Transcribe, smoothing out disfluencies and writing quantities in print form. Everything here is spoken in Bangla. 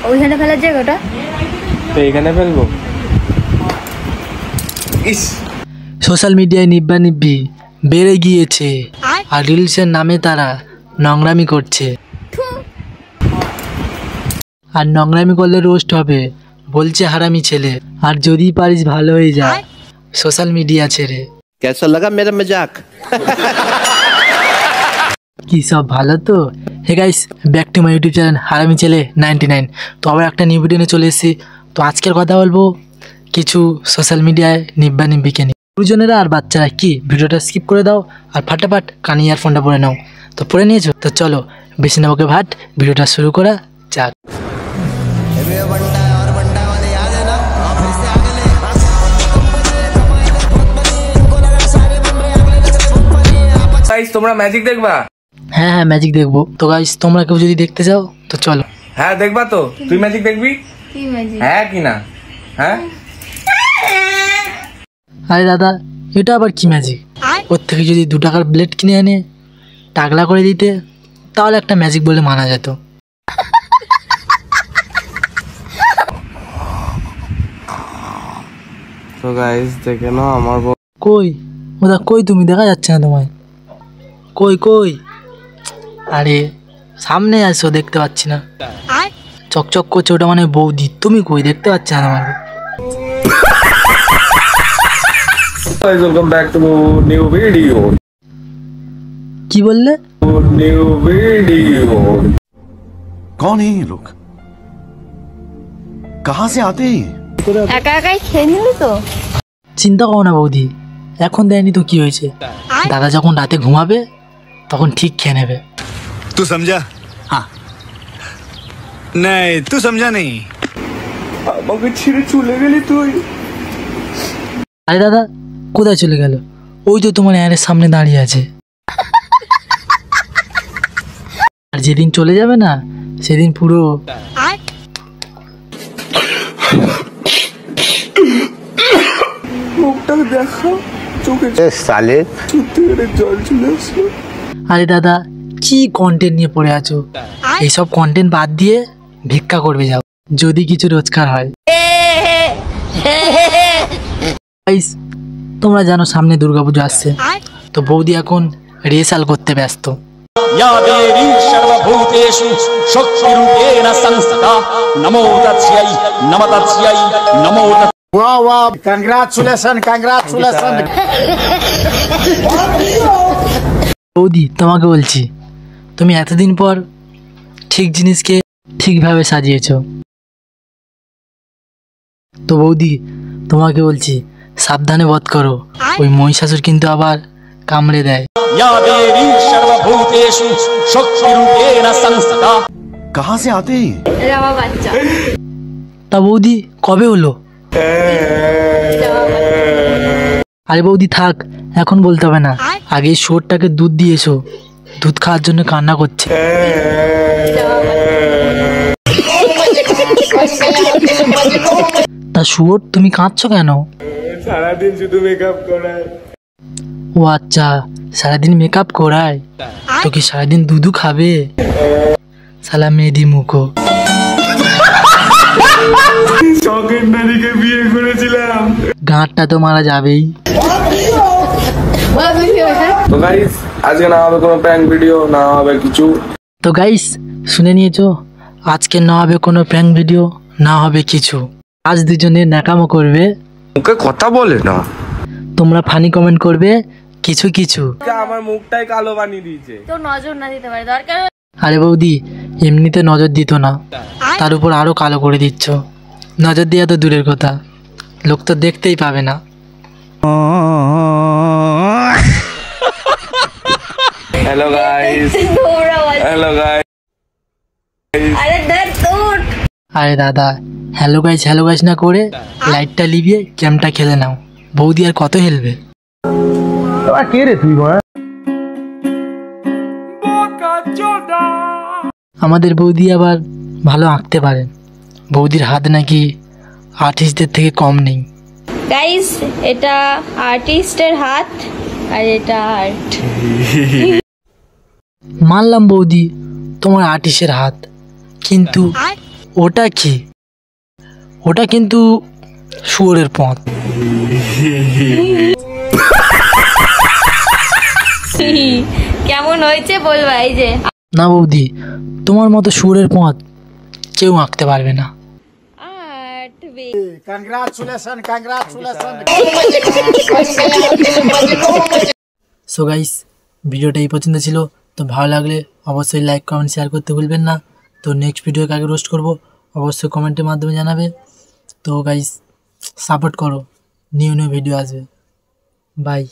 ওইখানে ফেলার জায়গাটা তো এখানে ফেলবো। ইস, সোশ্যাল মিডিয়ায় নিব্বা নিব্বি বেড়ে গিয়েছে আর রিলসের নামে তারা নোংরামি করছে। আর নোংরামি করলে রোস্ট হবে, বলছে হারামি ছেলে। আর যদি পারিস ভালো হয়ে যা সোশ্যাল মিডিয়া ছেড়ে। कैसा लगा मेरा मजाक? কি সব ভালো তো? Hey guys, back to my YouTube channel Harami Chele 99। তো আবার একটা নিউ ভিডিও নিয়ে চলে এসেছি। তো আজকের কথা বলবো কিছু সোশ্যাল মিডিয়ায় নিব্বা নিব্বিকে নিয়ে। গুরুজনেরা আর বাচ্চারা কি ভিডিওটা স্কিপ করে দাও আর ফাটাফাট কানে ইয়ারফোনটা পরে নাও। তো পরে নিয়েছো তো চলো বেশি না ওকে ভাট, ভিডিওটা শুরু করা যাক। গাইস তোমরা ম্যাজিক দেখবা? হ্যাঁ হ্যাঁ ম্যাজিক দেখবো। তো গাইস তোমরা কেউ যদি দেখতে চাও তো চলো। হ্যাঁ দেখবা তো? তুই ম্যাজিক দেখবি? কি ম্যাজিক? হ্যাঁ কি না? হ্যাঁ আরে দাদা, এটা আবার কি ম্যাজিক? ওর থেকে যদি 2 টাকার ব্লেড কিনে এনে টাকলা করে দিতে তাহলে একটা ম্যাজিক বলে মানা যেত। তো গাইস দেখে নাও আমার কই ওদা, কই তুমি? দেখা যাচ্ছে না তোমায়। কই কই? আরে সামনে আসো, দেখতে পাচ্ছি না। চকচক করছে, ওটা মানে বৌদি। তুমি কই? দেখতে পাচ্ছি না তোমাকে। Guys welcome back to new video. কি বললে? New video. कौन है ये लोग? कहाँ से आते हैं? একা একাই খেয়ে নিলি তো? চিন্তা করো না বৌদি, এখন দেয়নি তো কি হয়েছে? দাদা যখন রাতে ঘুমাবে তখন ঠিক খেয়ে নেবে। तू समझा? हाँ। नहीं, तू समझा नहीं। আমাকে ছেড়ে চলে গেলি তুই। আরে দাদা কোথায় চলে গেল? ওই তো তোমার এর সামনে দাঁড়িয়ে আছে। আর যেদিন চলে যাবে না সেদিন পুরো মুখটা দেখা, চোখে साले সত্যি করে জল চলে আসলো। আরে দাদা কি কন্টেন্ট নিয়ে পড়ে আছো? এইসব কন্টেন্ট বাদ দিয়ে ভিক্ষা করবে যাও, যদি কিছু রোজগার হয়। গাইস, তোমরা জানো সামনে দুর্গাপুজো আসছে, তো বৌদি এখন রিহার্সাল করতে ব্যস্ত। या देवी सर्वभूतेषु शक्तिरूपेण संस्थिता नमो तस्यै नमो तस्यै नमो वाह वाह, कंग्रेचुलेशन कंग्रेचुलेशन। বৌদি তোমাকে বলছি, তুমি এতদিন পর ঠিক জিনিসকে ঠিকভাবে সাজিয়েছো। তো বৌদি তোমাকে বলছি সাবধানে বধ করো, ওই মহিষাসুর কিন্তু আবার কামড়ে দেয়। या देवी सर्वभूतेषु शक्तिरूपेण संस्थिता। कहाँ से आते हैं? এটা আমার বাচ্চা। তা বৌদি কবে হলো? আরে বৌদি থাক, এখন বলতে হবে না। আগে এই শুয়োরটাকে দুধ দিয়েছো, দুধ খাওয়ার জন্য কান্না করছে। তা শুয়োর তুমি কাঁদছো কেন? সারাদিন শুধু মেকআপ করায়। ও আচ্ছা, সারাদিন মেকআপ করায়, তো কি সারাদিন দুধু খাবে? সালা মেয়েদি মুখো। শখের নারীকে বিয়ে করেছিলাম। গাঁটটা তো মারা যাবেই। তো গাইস আজকে না হবে কোনো প্র্যাঙ্ক ভিডিও, না হবে কিছু। তো গাইস শুনে নিয়েছো, আজকে না হবে কোনো প্র্যাঙ্ক ভিডিও, না হবে কিছু। আজ দুজনে ন্যাকামো করবে, মুখে কথা বলে না। তোমরা ফানি কমেন্ট করবে কিছু কিছু। আমার মুখটাই কালো বানিয়ে দিয়েছে। তো নজর না দিতে পারে, দরকার আরে বৌদি এমনিতে নজর দিত না, তার উপর আরো কালো করে দিচ্ছ। নজর দেওয়া তো দূরের কথা, লোক তো দেখতেই পাবে না। Hello guys, hello guys. আরে ধর তোর। আরে দাদা হ্যালো গাইস না করে লাইটটা লিভিয়ে গেমটা খেলে নাও, বৌদি আর কত হেলবে। আমাদের বৌদি আবার ভালো আঁকতে পারেন, বৌদির হাত নাকি আর্টিস্টদের থেকে কম নেই। গাইস এটা আর্টিস্টের হাত আর এটা আর্ট। মানলাম বৌদি তোমার আর্টিস্টের হাত, কিন্তু ওটা কি? ওটা কিন্তু শুয়োরের পথ। কেমন হয়েছে বলবা? এই যে না বৌদি, তোমার মতো শুয়োরের পথ কেউ আঁকতে পারবে না। Art Congratulations, congratulations. So guys, ভিডিওটা এই পর্যন্ত ছিল। তো ভালো লাগলে অবশ্যই লাইক কমেন্ট শেয়ার করতে ভুলবেন না। তো নেক্সট ভিডিও কাকে রোস্ট করব অবশ্যই কমেন্টের মাধ্যমে জানাবে। তো গাইস সাপোর্ট করো, নিউ ভিডিও আসবে। বাই।